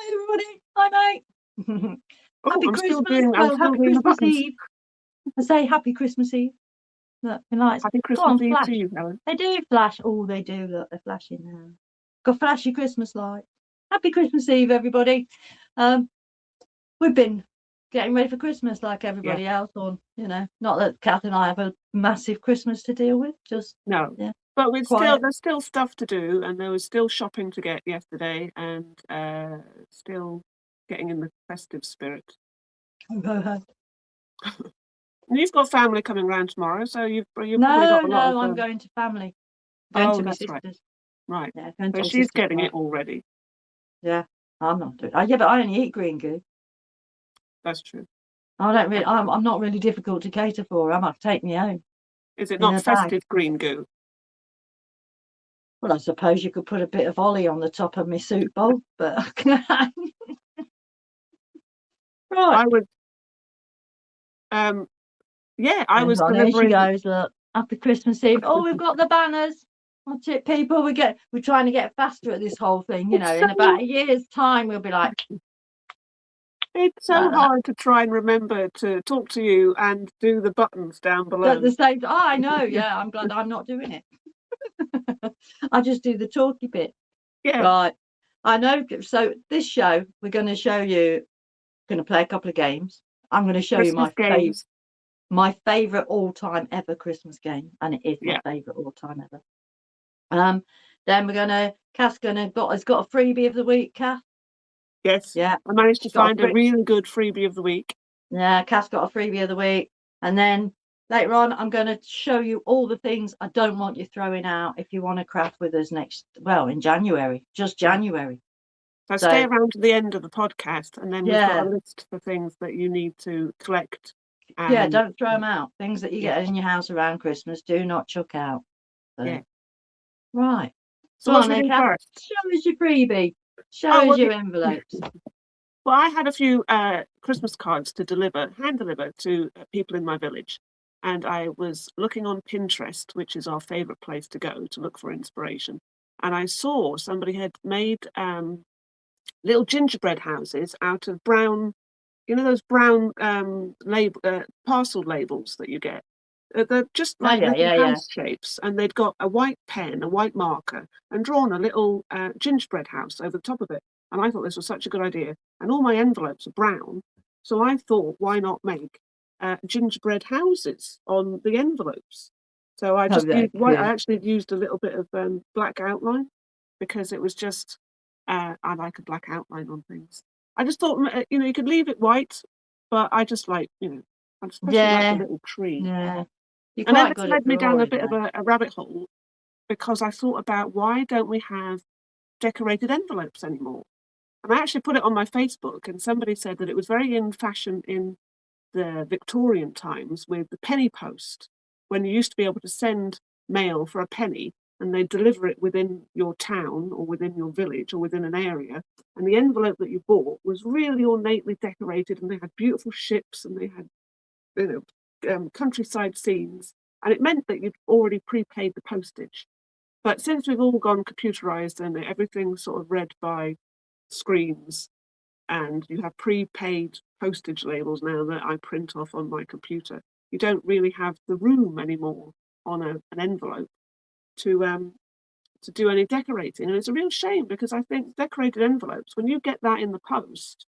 everybody. Hi, mate. Oh, Happy I'm still Christmas. doing. I'm Well, still happy doing the Christmas buttons. Eve. I say happy Christmas Eve. Look, the lights Happy go Christmas on, Eve flash. to you, Helen. They do flash. Oh, they do. Look, they're flashing now. Got flashy Christmas light. Happy Christmas Eve, everybody. We've been getting ready for Christmas like everybody else on, not that Kath and I have a massive Christmas to deal with, just No, yeah, but quiet. there's still stuff to do, and there was still shopping to get yesterday, and still getting in the festive spirit. No, And you've got family coming round tomorrow, so you've probably got a lot of. I'm going to family. Going to my That's sisters. Right. Yeah, going to So my she's sisters. getting it already. Yeah, I'm not doing. Yeah, but I only eat green goo. That's true. I don't really. I'm not really difficult to cater for. I might take me home. Is it not festive green goo? Well, I suppose you could put a bit of ollie on the top of my soup bowl, but right. I would. Yeah, I was delivering. There she goes. Look, happy Christmas Eve. Oh, we've got the banners. Watch it, people. We're trying to get faster at this whole thing. In about a year's time, we'll be like. It's so hard to try and remember to talk to you and do the buttons down below. At the same time, I know. Yeah, I'm glad I'm not doing it. I just do the talky bit. Yeah. Right. I know. So this show, we're going to show you. Going to play a couple of games. I'm going to show Christmas you my favorite all-time ever Christmas game, and it is my favorite all-time ever. Then Kath's has got a freebie of the week, Kath. Yes. Yeah. I managed to find a really good freebie of the week. Yeah, Kath's got a freebie of the week. And then later on, I'm going to show you all the things I don't want you throwing out if you want to craft with us in January, just January. So stay around to the end of the podcast, and then we've got a list for things that you need to collect. Yeah, don't throw them out. Things that you get in your house around Christmas, do not chuck out. So. Yeah. Right. So what should we do first? Show us your freebie. Show us your envelopes. Well, I had a few Christmas cards to hand deliver to people in my village. And I was looking on Pinterest, which is our favourite place to go to look for inspiration. And I saw somebody had made little gingerbread houses out of brown, those brown parcel labels that you get. They're just like little house shapes, and they'd got a white pen, a white marker, and drawn a little gingerbread house over the top of it. And I thought this was such a good idea. And all my envelopes are brown, so I thought, why not make gingerbread houses on the envelopes? So I actually used a little bit of black outline, because it was just I like a black outline on things. I just thought, you could leave it white, but I just like, I especially like the little tree. Yeah. And then this led me down a bit of a rabbit hole, because I thought about, why don't we have decorated envelopes anymore? And I actually put it on my Facebook, and somebody said that it was very in fashion in the Victorian times with the penny post, when you used to be able to send mail for a penny, and they deliver it within your town or within your village or within an area. And the envelope that you bought was really ornately decorated, and they had beautiful ships, and they had countryside scenes, and it meant that you'd already prepaid the postage. But since we've all gone computerized and everything's sort of read by screens, and you have prepaid postage labels now that I print off on my computer, you don't really have the room anymore on an envelope to do any decorating. And it's a real shame, because I think decorated envelopes, when you get that in the post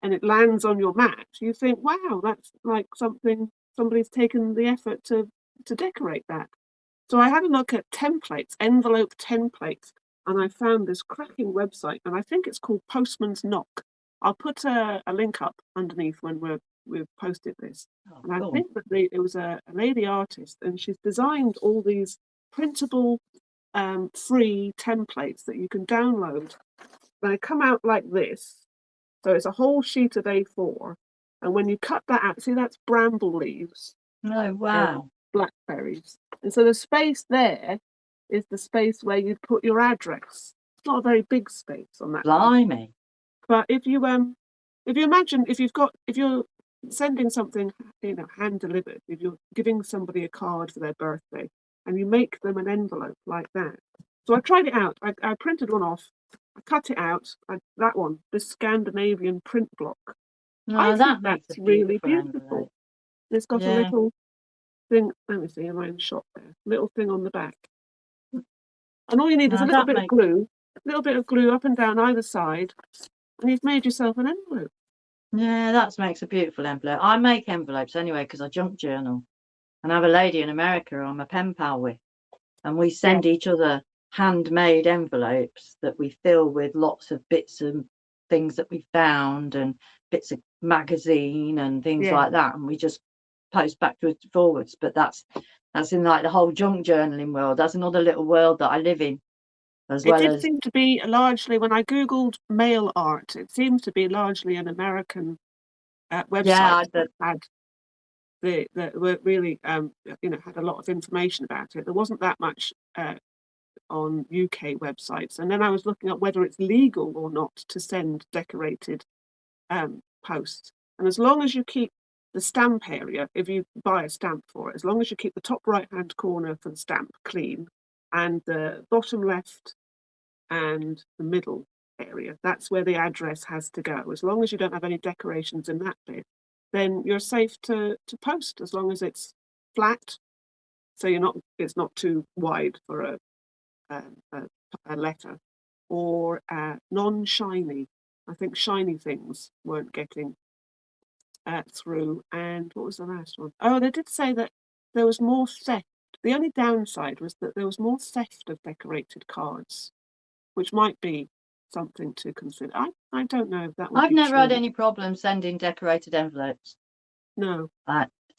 and it lands on your mat, you think, wow, that's like somebody's taken the effort to decorate that. So I had a look at envelope templates, and I found this cracking website, and I think it's called Postman's Knock. I'll put a link up underneath when we've posted this. And I think that it was a lady artist, and she's designed all these printable free templates that you can download. They come out like this. So it's a whole sheet of A4. And when you cut that out, see, that's bramble leaves. Oh, wow. Blackberries. And so the space there is the space where you'd put your address. It's not a very big space on that. Blimey. But if you imagine, if you're sending something, hand delivered, if you're giving somebody a card for their birthday, and you make them an envelope like that. So I tried it out. I printed one off, I cut it out. That one, the Scandinavian print block. No, I that think makes that's a really beautiful beautiful. envelope. It's got a Yeah. little thing. Let me see, am I in shot there? Little thing on the back. And all you need is a No, little bit of glue, up and down either side, and you've made yourself an envelope. Yeah, that makes a beautiful envelope. I make envelopes anyway because I junk journal, and I have a lady in America I'm a pen pal with, and we send each other handmade envelopes that we fill with lots of bits and things that we found and bits of magazine and things like that, and we just post backwards and forwards. But that's in like the whole junk journaling world. That's another little world that I live in, as well It did as seem to be largely, when I googled mail art, it seems to be largely an American website that had that were really had a lot of information about it. There wasn't that much on UK websites, and then I was looking at whether it's legal or not to send decorated posts. And as long as you keep the stamp area, if you buy a stamp for it, as long as you keep the top right hand corner for the stamp clean and the bottom left and the middle area, that's where the address has to go. As long as you don't have any decorations in that bit, then you're safe to post, as long as it's flat, so it's not too wide for a letter, or non-shiny. I think shiny things weren't getting through. And what was the last one? Oh, they did say that there was more theft. The only downside was that there was more theft of decorated cards, which might be something to consider. I don't know if that would I've be never true. had any problem sending decorated envelopes. No.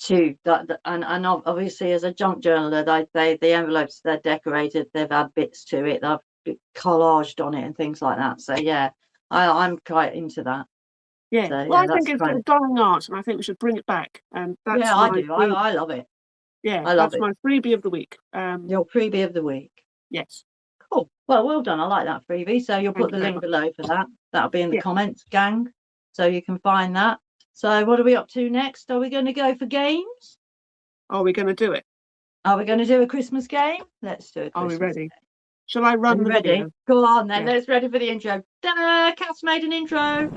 To that, and obviously as a junk journaler, the envelopes, they're decorated, they've had bits to it, they've collaged on it and things like that. So yeah, I'm quite into that. Yeah, so, well, yeah, I think it's a dying art, and I think we should bring it back. And that's I do. I love it. Yeah, I love that's it. my freebie of the week. Your freebie of the week. Yes. Cool. Well done. I like that freebie. So you'll put Thank the you very link much. below for that. That'll be in the Yeah. comments, gang. So you can find that. So what are we up to next? Are we going to go for games? Are we going to do it? Are we going to do a Christmas game? Let's do a Christmas Are we ready? game. Shall I run the ready? video? Go on then. Yeah. Let's ready for the intro. Ta-da! Kath's made an intro.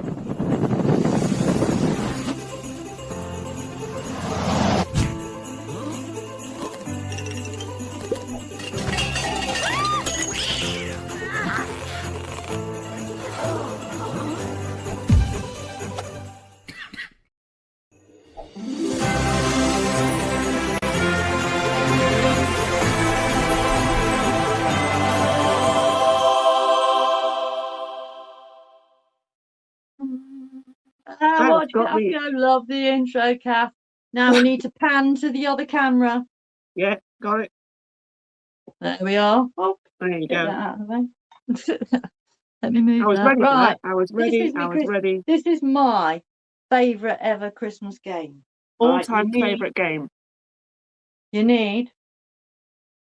I love the intro, Kath. Now we need to pan to the other camera. Yeah, got it. There we are. Oh, there you go. That out of the way. Let me move I was that. ready Right. for that. I was ready. I was ready. This is my favourite ever Christmas game. All-time favourite game. You need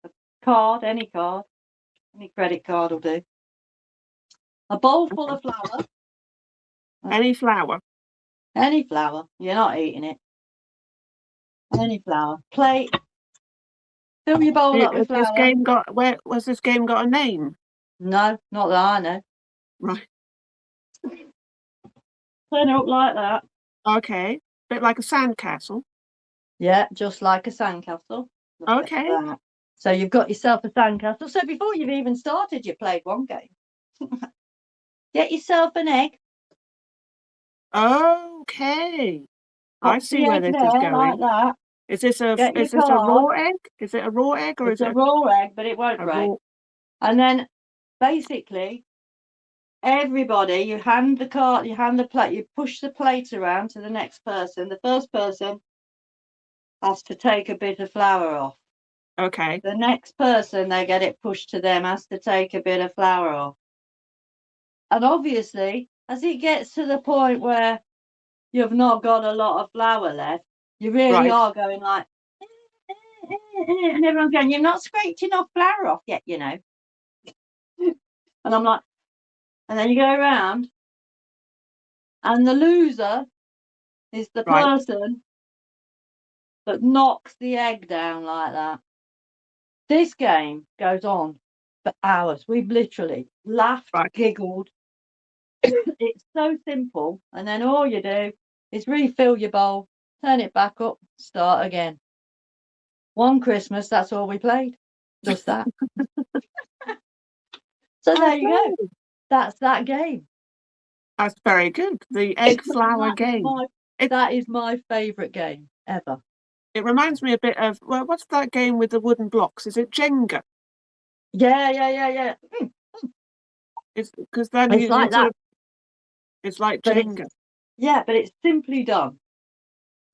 a card, any credit card will do. A bowl full of flour. Any flour. Any flour. You're not eating it. Any flour. Plate. Fill your bowl up with flour. Was this game got a name? No, not that I know. Right. Turn it up like that. Okay. Bit like a sandcastle. Yeah, just like a sandcastle. Okay. So you've got yourself a sandcastle. So before you've even started, you played one game. Get yourself an egg. Okay. Pop I see where this is going. Like that. Is this a raw egg? Is it a raw egg or is it a raw egg? But it won't break. And then basically, everybody, you hand the card, you hand the plate, you push the plate around to the next person. The first person has to take a bit of flour off. Okay. The next person, they get it pushed to them, has to take a bit of flour off. And obviously, as it gets to the point where you've not got a lot of flour left, you really are going like, and everyone's going, you've not scraped enough flour off yet, you know. And I'm like, and then you go around, and the loser is the person that knocks the egg down like that. This game goes on for hours. We've literally laughed, Right. giggled. It's so simple, and then all you do is refill your bowl, turn it back up, start again. One Christmas, that's all we played. Just that. So there you go. That's that game. That's very good. The egg flour That is game. that is my favourite game ever. It reminds me a bit of, well, what's that game with the wooden blocks? Is it Jenga? Yeah. It's because then It's you like sort that. of, it's like But Jenga. but it's simply done.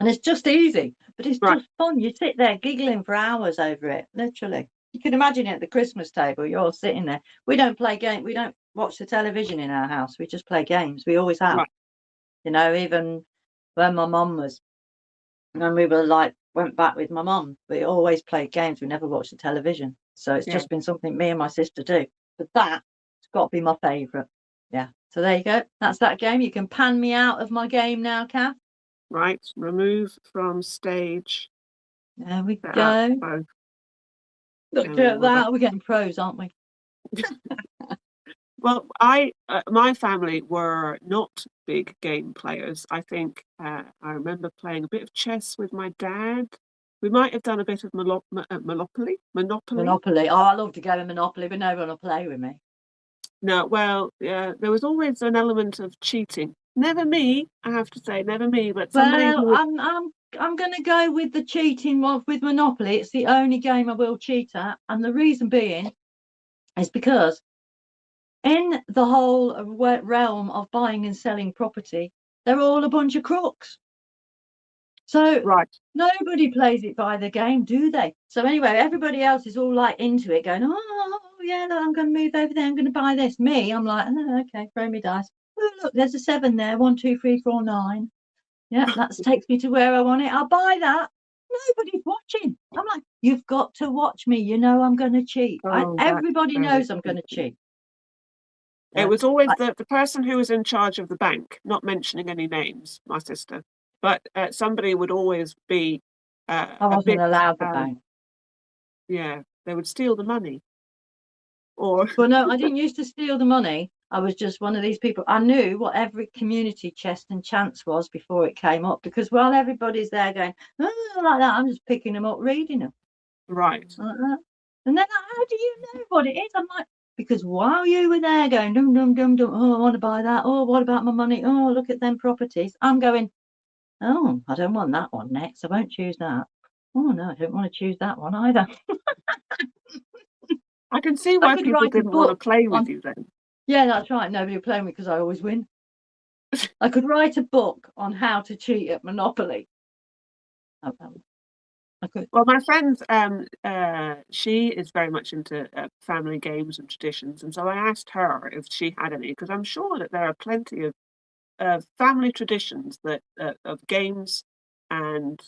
And it's just easy, but it's Right. just fun. You sit there giggling for hours over it, literally. You can imagine it at the Christmas table. You're all sitting there. We don't play games. We don't watch the television in our house. We just play games. We always have. Right. You know, even when my mum was, when we were like, went back with my mum, we always played games. We never watched the television. So it's just been something me and my sister do. But that's got to be my favourite. Yeah. So there you go. That's that game. You can pan me out of my game now, Kath. Right. Remove from stage. There we go. Both. Look at that. We're getting pros, aren't we? Well, my family were not big game players. I think I remember playing a bit of chess with my dad. We might have done a bit of Monopoly. Monopoly. Oh, I love to go in Monopoly, but no one will play with me. No, well, there was always an element of cheating. Never me, I have to say, never me, but somebody who would... I'm going to go with the cheating one with Monopoly. It's the only game I will cheat at, and the reason being is because in the whole realm of buying and selling property, they're all a bunch of crooks. So nobody plays it by the game, do they? So anyway, everybody else is all like into it, going, oh yeah, I'm going to move over there, I'm going to buy this. Me, I'm like, oh, okay, throw me dice. Oh look, there's a 7 there. 1, 2, 3, 4, 9. Yeah, that takes me to where I want it. I'll buy that. Nobody's watching. I'm like, you've got to watch me. You know I'm going to cheat. Everybody knows I'm going to cheat. Yeah. It was always the person who was in charge of the bank, not mentioning any names, my sister, but somebody would always be I wasn't allowed the bank. Yeah, they would steal the money. Or well, no, I didn't used to steal the money. I was just one of these people. I knew what every community chest and chance was before it came up, because while everybody's there going, oh, like that, I'm just picking them up, reading them. Right. Like that. And then how do you know what it is? I'm like, because while you were there going, dum, dum, dum, dum, oh, I want to buy that. Oh, what about my money? Oh, look at them properties. I'm going, oh, I don't want that one next. I won't choose that. Oh, no, I don't want to choose that one either. I can see why people didn't want to play with you then. Yeah, that's right. Nobody would play with me because I always win. I could write a book on how to cheat at Monopoly. I could. Well, my friend, she is very much into family games and traditions, and so I asked her if she had any, because I'm sure that there are plenty of family traditions that of games and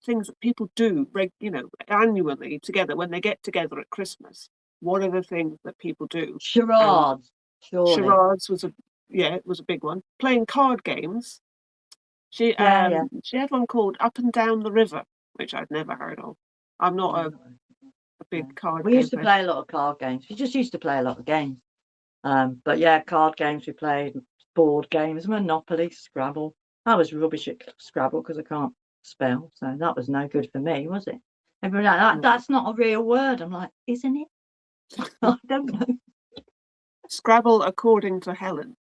things that people do, annually together when they get together at Christmas. What are the things that people do? Charades. Charades was it was a big one. Playing card games. She had one called Up and Down the River, which I'd never heard of. I'm not a big card game. We used to play a lot of card games. We just used to play a lot of games. But yeah, card games we played, board games, Monopoly, Scrabble. I was rubbish at Scrabble because I can't spell, so that was no good for me, was it? Everyone like, that's not a real word. I'm like, isn't it? I don't know. Scrabble according to Helen.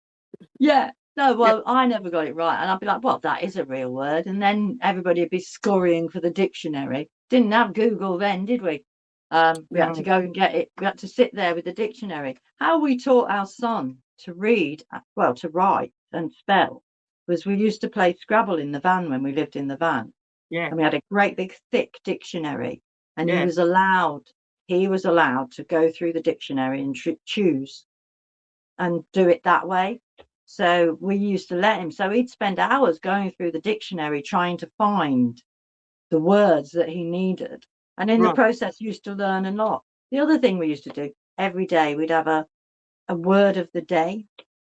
Yeah. No, well, I never got it right. And I'd be like, well, that is a real word. And then everybody would be scurrying for the dictionary. Didn't have Google then, did we? We had to go and get it. We had to sit there with the dictionary. How we taught our son to read, well, to write and spell, was we used to play Scrabble in the van when we lived in the van. Yeah. And we had a great big thick dictionary. And he was allowed to go through the dictionary and choose and do it that way. So we used to let him. So he'd spend hours going through the dictionary trying to find the words that he needed. And in the process, used to learn a lot. The other thing we used to do every day, we'd have a word of the day.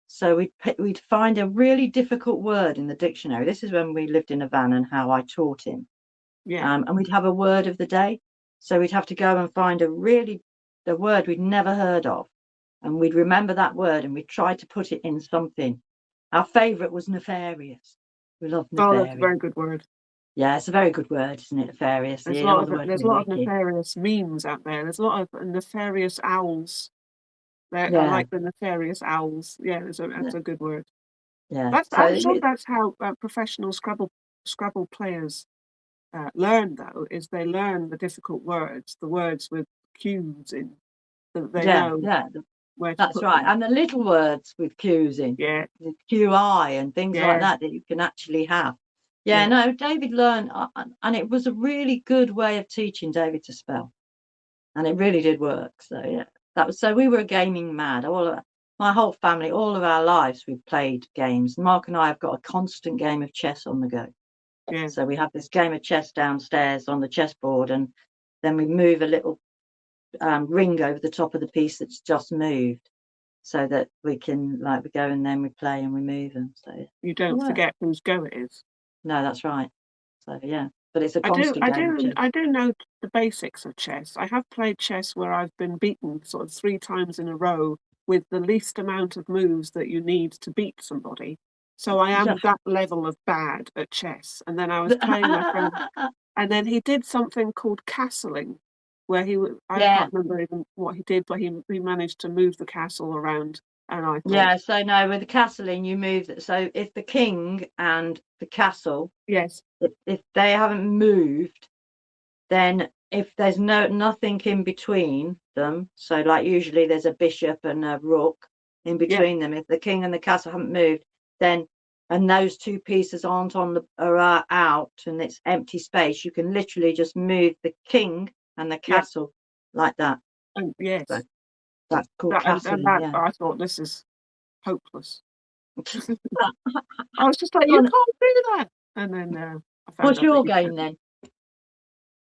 So we'd find a really difficult word in the dictionary. This is when we lived in a van and how I taught him. Yeah. And we'd have a word of the day. So we'd have to go and find the a word we'd never heard of, and we'd remember that word and we'd try to put it in something. Our favourite was nefarious. We love Oh, nefarious. that's a very good word. Yeah, it's a very good word, isn't it? Nefarious. There's Yeah, a lot of nefarious memes out there. There's a lot of nefarious owls. I like the nefarious owls. Yeah, that's a good word. Yeah, I'm sure that's how professional Scrabble players learn, though, is they learn the difficult words, the words with cues in, so that they know where to that's put right. them. And the little words with cues in, the QI and things like that you can actually have. Yeah, no, David learned, and it was a really good way of teaching David to spell, and it really did work. So yeah, so we were gaming mad. My whole family, all of our lives, we've played games. Mark and I have got a constant game of chess on the go. Yeah. So we have this game of chess downstairs on the chessboard, and then we move a little ring over the top of the piece that's just moved, so that we can we go and then we play and we move them. So you don't forget whose go it is. No, that's right. So yeah, but it's a constant game of chess. I do know the basics of chess. I have played chess where I've been beaten sort of 3 times in a row with the least amount of moves that you need to beat somebody. So I am that level of bad at chess. And then I was playing my friend, and then he did something called castling, where I can't remember even what he did, but he managed to move the castle around. And I thought, so no, with the castling you move. So if the king and the castle, yes, if they haven't moved, then if there's nothing in between them, so like usually there's a bishop and a rook in between them. If the king and the castle haven't moved, then and those 2 pieces aren't are out and it's empty space, you can literally just move the king and the castle like that. And yes, so that's called castling. I thought, this is hopeless. I was just like, you can't do that. And then I found What's your game then?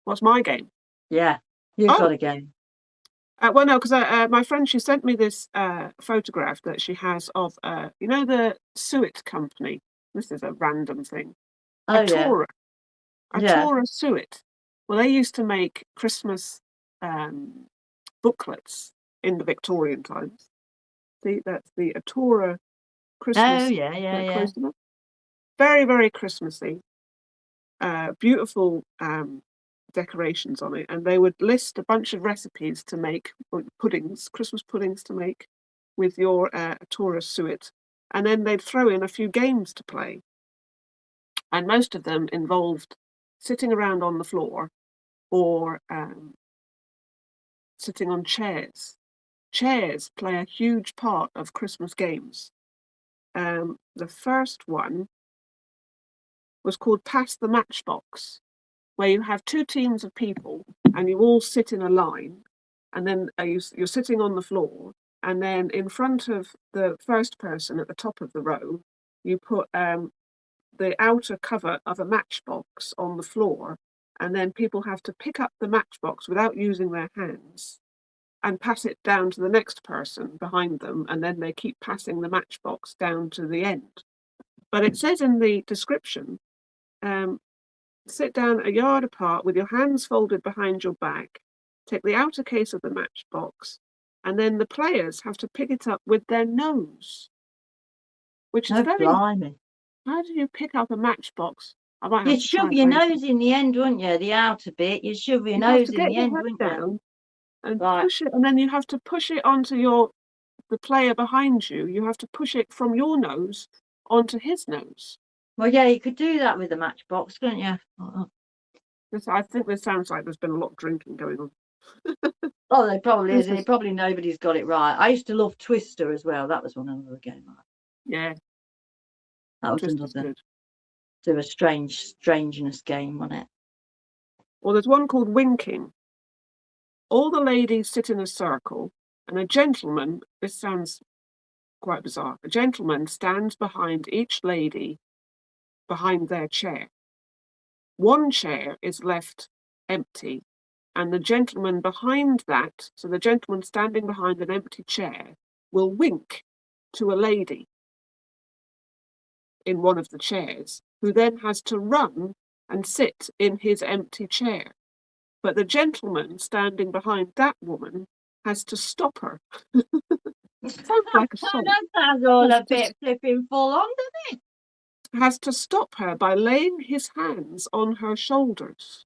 What's my game? Yeah, you've got a game. Well, no, because my friend, she sent me this photograph that she has of, the suet company. This is a random thing. Atora Suet. Well, they used to make Christmas booklets in the Victorian times. See, that's the Atora Christmas. Oh, yeah. Very, very Christmassy. Beautiful decorations on it, and they would list a bunch of recipes to make Christmas puddings to make with your Atora suet, and then they'd throw in a few games to play, and most of them involved sitting around on the floor or sitting on chairs. Chairs play a huge part of Christmas games. The first one was called Pass the Matchbox, where you have 2 teams of people and you all sit in a line, and then you're sitting on the floor, and then in front of the first person at the top of the row, you put the outer cover of a matchbox on the floor, and then people have to pick up the matchbox without using their hands and pass it down to the next person behind them, and then they keep passing the matchbox down to the end. But it says in the description, sit down a yard apart with your hands folded behind your back, take the outer case of the matchbox, and then the players have to pick it up with their nose. Which is very... Blimey. How do you pick up a matchbox? You'd shove your nose in the end, wouldn't you? The outer bit, you'd shove your nose in the end, wouldn't you? And push it, and then you have to push it onto the player behind you. You have to push it from your nose onto his nose. Well, yeah, you could do that with a matchbox, couldn't you? I think this sounds like there's been a lot of drinking going on. Oh, there probably is. Probably nobody's got it right. I used to love Twister as well. That was one other game. Yeah. That was another. Do a strangeness game on it. Well, there's one called Winking. All the ladies sit in a circle, and a gentleman, this sounds quite bizarre, a gentleman stands behind each lady behind their chair. One chair is left empty, and the gentleman behind that, so the gentleman standing behind an empty chair, will wink to a lady in one of the chairs, who then has to run and sit in his empty chair. But the gentleman standing behind that woman has to stop her. Sounds like a song. That sounds all Has a to bit flipping full on, has to stop her by laying his hands on her shoulders.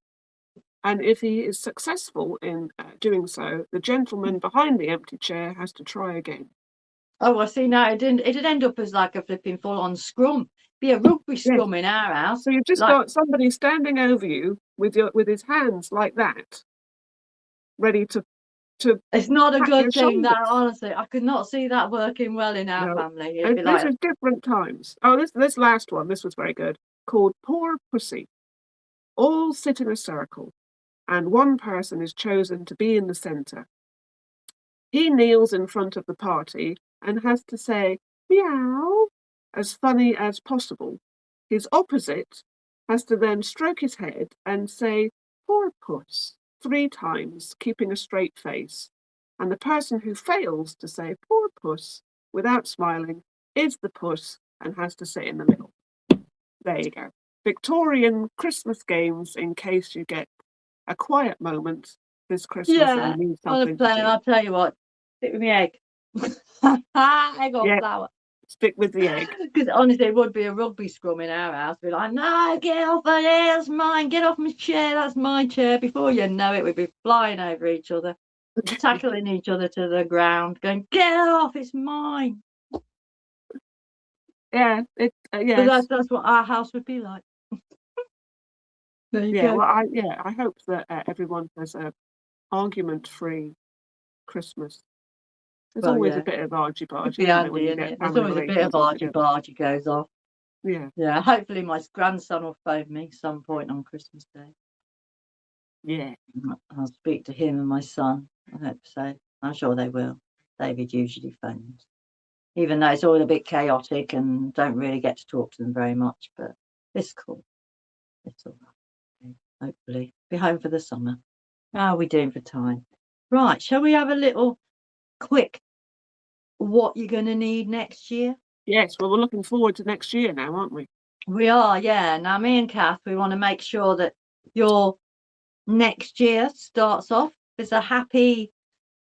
And if he is successful in doing so, the gentleman behind the empty chair has to try again. Oh, I see now. It'd end up as like a flipping full-on scrum. Be a rugby Yes. scrum in our house. So you've just got somebody standing over you with his hands like that, ready to. It's not a good thing. That shoulders. honestly, I could not see that working well in our family. It'd be This like is different times. Oh, this last one, this was very good. Called Poor Pussy. All sit in a circle, and one person is chosen to be in the centre. He kneels in front of the party and has to say meow as funny as possible. His opposite has to then stroke his head and say poor puss 3 times, keeping a straight face. And the person who fails to say poor puss without smiling is the puss and has to sit in the middle. There you go. Victorian Christmas games in case you get a quiet moment this Christmas and you need something to do. I'll tell you what, stick with me egg. Egg on flour. Stick with the egg. Because honestly, it would be a rugby scrum in our house. We'd be like, no, get off of here, that's mine. Get off my chair, that's my chair. Before you know it, we'd be flying over each other, tackling each other to the ground, going, get off, it's mine. Yeah, But that's what our house would be like. There you go. Well, I hope that everyone has a argument-free Christmas. There's always a bit of argy-bargy, when you get There's always a bit of argy-bargy goes off. Yeah. Hopefully my grandson will phone me some point on Christmas Day. Yeah. I'll speak to him and my son. I hope so. I'm sure they will. David usually phones, even though it's all a bit chaotic and don't really get to talk to them very much. But it's cool. It's all right. Hopefully, be home for the summer. How are we doing for time? Right. Shall we have a little quick? What you're going to need next year? Yes. Well, we're looking forward to next year now, aren't we? We are. Yeah. Now, me and Kath, we want to make sure that your next year starts off as a happy,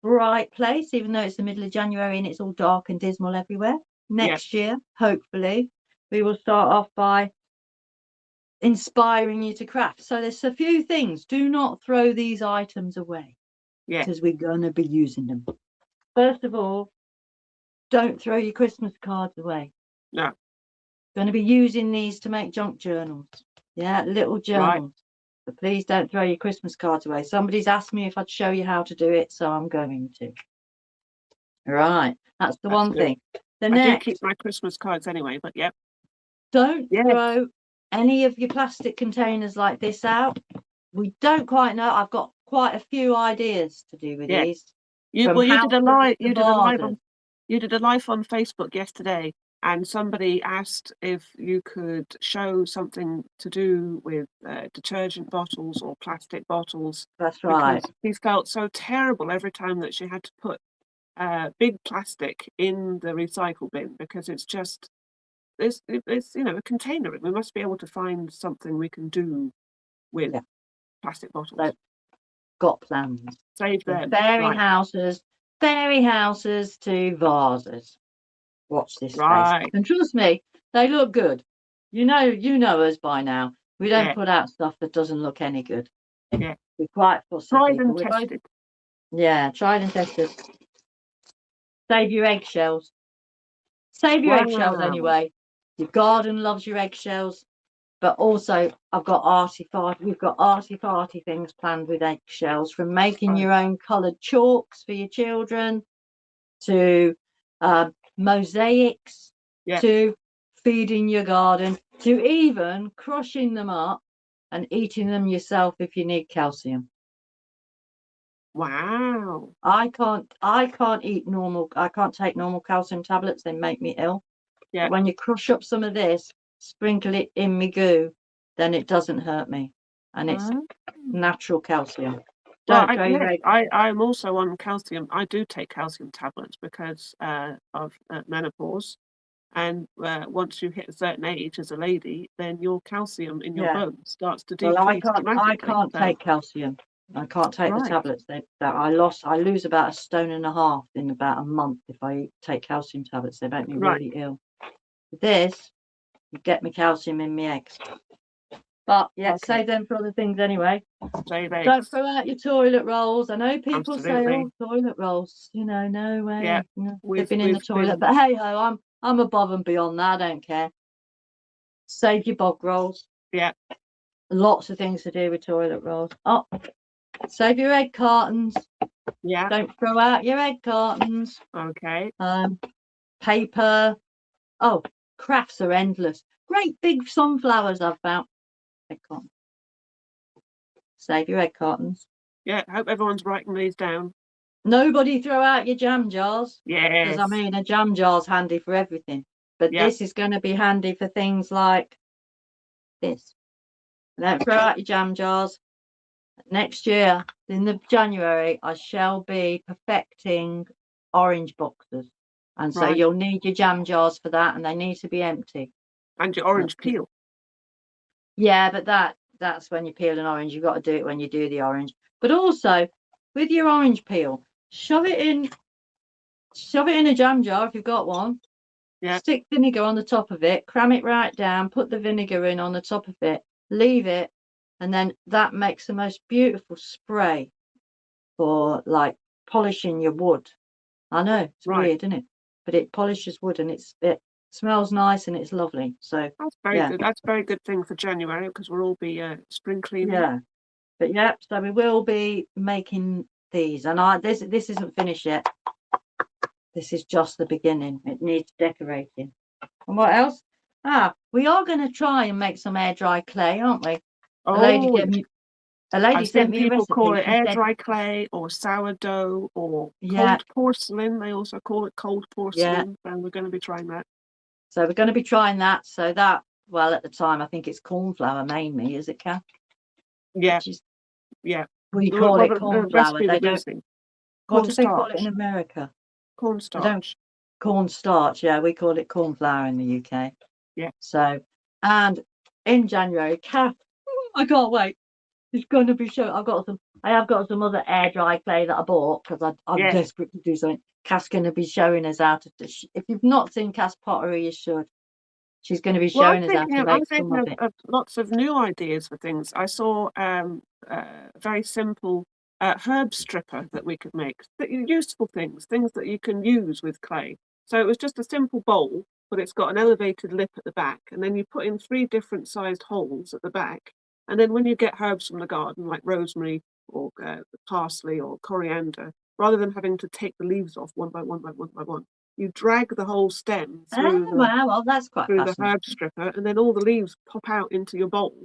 bright place, even though it's the middle of January and it's all dark and dismal everywhere. Next year, hopefully, we will start off by inspiring you to craft. So there's a few things. Do not throw these items away, because we're going to be using them. First of all, don't throw your Christmas cards away. No. Going to be using these to make junk journals. Yeah, little journals. Right. But please don't throw your Christmas cards away. Somebody's asked me if I'd show you how to do it, so I'm going to. Right, that's the one thing. The next, do keep my Christmas cards anyway, but don't throw any of your plastic containers like this out. We don't quite know. I've got quite a few ideas to do with these. You did a live. You did a live on Facebook yesterday, and somebody asked if you could show something to do with detergent bottles or plastic bottles. That's right. Because she felt so terrible every time that she had to put big plastic in the recycle bin, because it's just it's a container. We must be able to find something we can do with plastic bottles. So, got plans. Save them. Fairy houses to vases. Watch this space. And trust me, they look good. You know us by now. We don't put out stuff that doesn't look any good. Yeah. We're quite fussy. Tried and tested. Tried and tested. Save your eggshells. Save your eggshells anyway. Your garden loves your eggshells. But also, we've got arty-farty things planned with eggshells, from making your own coloured chalks for your children, to mosaics, to feeding your garden, to even crushing them up and eating them yourself if you need calcium. Wow. I can't take normal calcium tablets. They make me ill. But when you crush up some of this, sprinkle it in me goo, then it doesn't hurt me, and it's natural calcium. I'm also on calcium. I do take calcium tablets because of menopause, and once you hit a certain age as a lady, then your calcium in your bones starts to decrease dramatically. I can't take calcium. I can't take the Right. tablets. I lose about 1.5 stone in about a month if I take calcium tablets. They make me Right. really ill. With this, you get me calcium in my eggs. But yeah, Okay. save them for other things anyway. Save Don't eggs. throw out your toilet rolls. I know people say, Absolutely. "Oh, toilet rolls," no way. Yeah, They've been in the toilet. But hey ho, I'm above and beyond that. I don't care. Save your bog rolls. Yeah. Lots of things to do with toilet rolls. Oh, save your egg cartons. Yeah. Don't throw out your egg cartons. Okay. Paper. Oh, crafts are endless. Great big sunflowers I've found. Egg cartons. Save your egg cartons. Yeah, hope everyone's writing these down. Nobody throw out your jam jars. Because Yes. I mean, a jam jar's handy for everything. But Yeah. this is going to be handy for things like this. Don't throw out your jam jars. Next year, in the January, I shall be perfecting orange boxes. And so Right. you'll need your jam jars for that, and they need to be empty. And your orange peel. Yeah, but that's when you peel an orange. You've got to do it when you do the orange. But also, with your orange peel, shove it in a jam jar if you've got one. Yeah. Stick vinegar on the top of it, cram it right down, put the vinegar in on the top of it, leave it, and then that makes the most beautiful spray for like polishing your wood. I know it's weird, isn't it? But it polishes wood and it smells nice and it's lovely. So that's very good. That's a very good thing for January because we'll all be spring cleaning. Yeah, but yeah, so we will be making these, and this isn't finished yet. This is just the beginning. It needs decorating. And what else? We are going to try and make some air dry clay, aren't we? Oh, A lady I've sent seen me a people recipe. call it She air said, dry clay or sourdough or Yeah. cold porcelain. They also call it cold porcelain. And we're going to be trying that. So we're going to be trying that. So that, well, at the time, I think it's corn flour mainly, is it, Kath? Yeah. Yeah. We call it corn flour. They don't. What do they call it in America? Cornstarch. Cornstarch, yeah, we call it corn flour in the UK. Yeah. So, and in January, Kath, I can't wait. It's going to be show. I have got some other air dry clay that I bought because I'm desperate to do something. Kath's going to be showing us how to. If you've not seen Kath's pottery, you should. She's going to be showing us how to make some of it. Of lots of new ideas for things. I saw a very simple herb stripper that we could make. Useful things that you can use with clay. So it was just a simple bowl, but it's got an elevated lip at the back, and then you put in 3 different sized holes at the back. And then when you get herbs from the garden, like rosemary or parsley or coriander, rather than having to take the leaves off one by one, you drag the whole stem through that's quite through the herb stripper, and then all the leaves pop out into your bowl,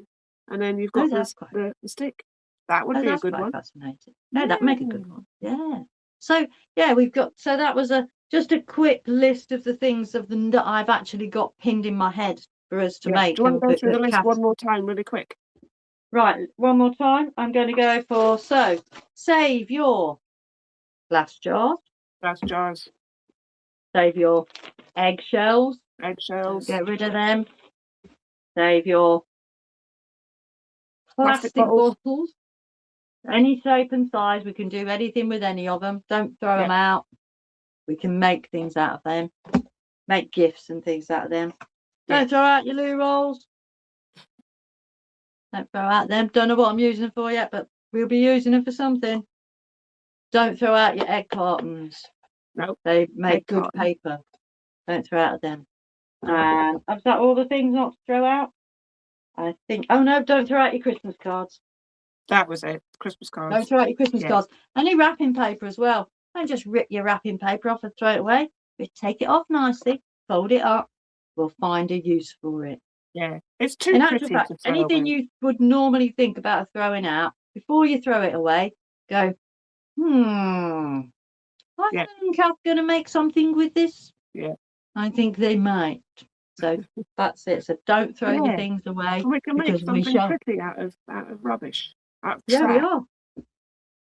and then you've got the stick. That would be a good one. Fascinating. No, that'd make a good one. Yeah. So yeah, that was just a quick list of the things that I've actually got pinned in my head for us to make. Do you want to go through the list one more time, really quick? Right, one more time. I'm going to go for save your glass jars. Glass jars. Save your eggshells. Eggshells. Get rid of them. Save your plastic bottles. Any shape and size. We can do anything with any of them. Don't throw them out. We can make things out of them. Make gifts and things out of them. Don't throw out your loo rolls. Don't throw out them. Don't know what I'm using them for yet, but we'll be using them for something. Don't throw out your egg cartons. No. They make good paper. Don't throw out them. And is that all the things not to throw out? I think. Oh no! Don't throw out your Christmas cards. That was it. Christmas cards. Don't throw out your Christmas cards. Any wrapping paper as well. Don't just rip your wrapping paper off and throw it away. But take it off nicely, fold it up. We'll find a use for it. Yeah, it's too pretty to throw anything away. You would normally think about throwing out, before you throw it away, go, I think I'm going to make something with this. Yeah. I think they might. So that's it. So don't throw your things away. We can make something pretty out of rubbish. Out of trash. We are.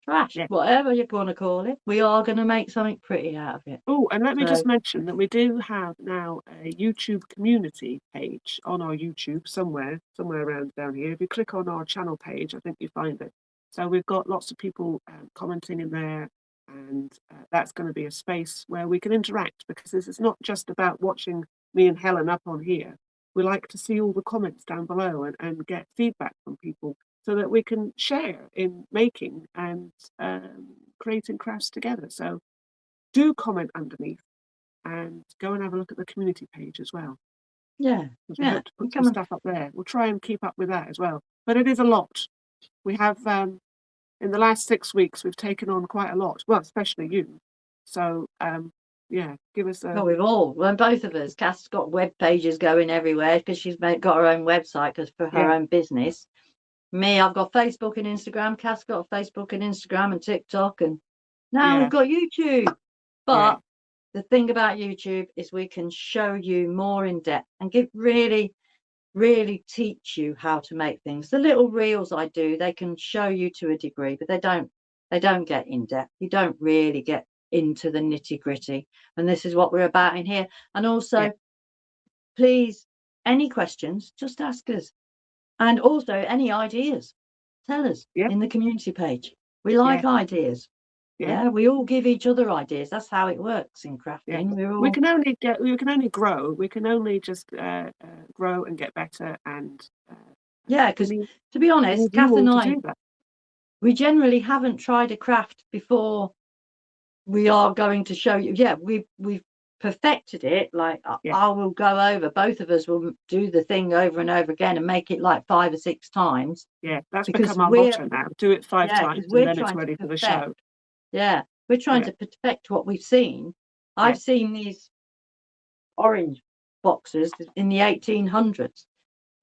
Trash, whatever you want to call it. We are going to make something pretty out of it. Oh, and let me just mention that we do have now a YouTube community page on our YouTube somewhere around down here. If you click on our channel page, I think you find it. So we've got lots of people commenting in there, and that's going to be a space where we can interact, because this is not just about watching me and Helen up on here. We like to see all the comments down below and get feedback from people so that we can share in making and creating crafts together. So do comment underneath and go and have a look at the community page as well. Yeah. We hope to put some stuff up there. We'll try and keep up with that as well. But it is a lot. We have, in the last 6 weeks, we've taken on quite a lot. Well, especially you. So, yeah, give us a... Well, we've all, well, both of us. Kath's got web pages going everywhere because she's got her own website for her own business. Me, I've got Facebook and Instagram. Kath's got Facebook and Instagram and TikTok, and now we've got YouTube. But the thing about YouTube is we can show you more in depth and really teach you how to make things. The little reels I do, they can show you to a degree, but they don't get in depth. You don't really get into the nitty gritty, and this is what we're about in here. And also, please, any questions, just ask us. And also, any ideas, tell us in the community page. We like ideas. Yeah, we all give each other ideas. That's how it works in crafting. We can only grow. We can only just grow and get better. And because to be honest, Kath and I, we generally haven't tried a craft before. We are going to show you. Yeah, we've perfected it. Like I will go over. Both of us will do the thing over and over again and make it like 5 or 6 times. Yeah, that's become our motto now. Do it 5 times, and then it's ready for the show. Yeah, we're trying to perfect what we've seen. I've seen these orange boxes in the 1800s,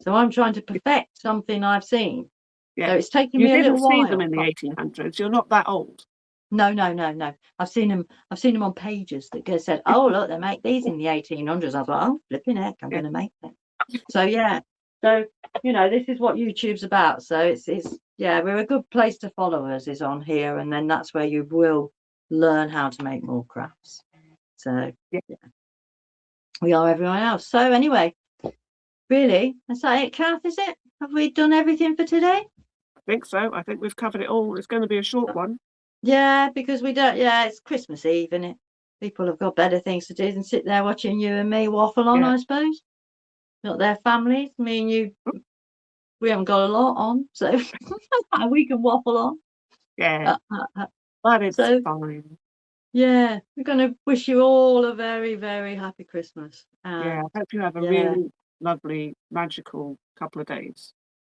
so I'm trying to perfect something I've seen. Yeah, so it's taking me a little while. You didn't see them in the 1800s. You're not that old. No. I've seen them on pages that said, "Oh, look, they make these in the 1800s." I was like, "Oh, flipping heck, I'm going to make them." So so this is what YouTube's about. So it's we're a good place to follow us is on here, and then that's where you will learn how to make more crafts. So we are everyone else. So anyway, really, is that it, Kath? Is it? Have we done everything for today? I think so. I think we've covered it all. It's going to be a short one. Yeah, because we don't. Yeah, it's Christmas Eve, isn't it? People have got better things to do than sit there watching you and me waffle on, I suppose. Not their families. Me and you, we haven't got a lot on, so we can waffle on. Yeah, but it's fine. Yeah, we're going to wish you all a very, very happy Christmas. I hope you have a really lovely, magical couple of days.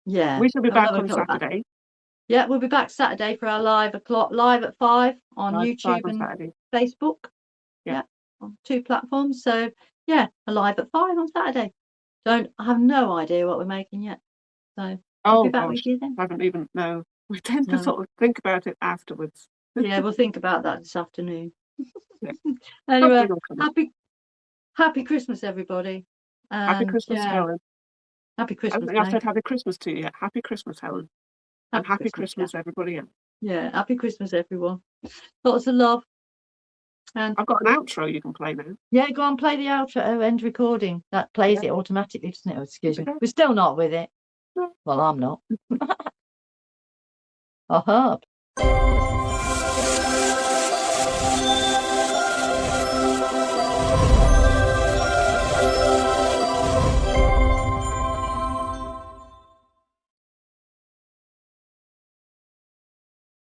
Yeah. We shall be back on Saturday. Yeah, we'll be back Saturday for our live at 5 on YouTube and Facebook. Yeah, on 2 platforms. So, a live at 5 on Saturday. I have no idea what we're making yet. So, I'll be back with you then. I haven't even, no. We tend to sort of think about it afterwards. Yeah, we'll think about that this afternoon. Anyway, happy Christmas, everybody. Happy Christmas, Helen. Happy Christmas. I said happy Christmas to you yet. Happy Christmas, Helen. And happy Christmas, everybody else. Yeah, happy Christmas, everyone. Lots of love. And I've got an outro you can play now. Yeah, go on, play the outro, end recording. That plays it automatically, doesn't it? Oh, excuse me. We're still not with it. No. Well, I'm not. I hope.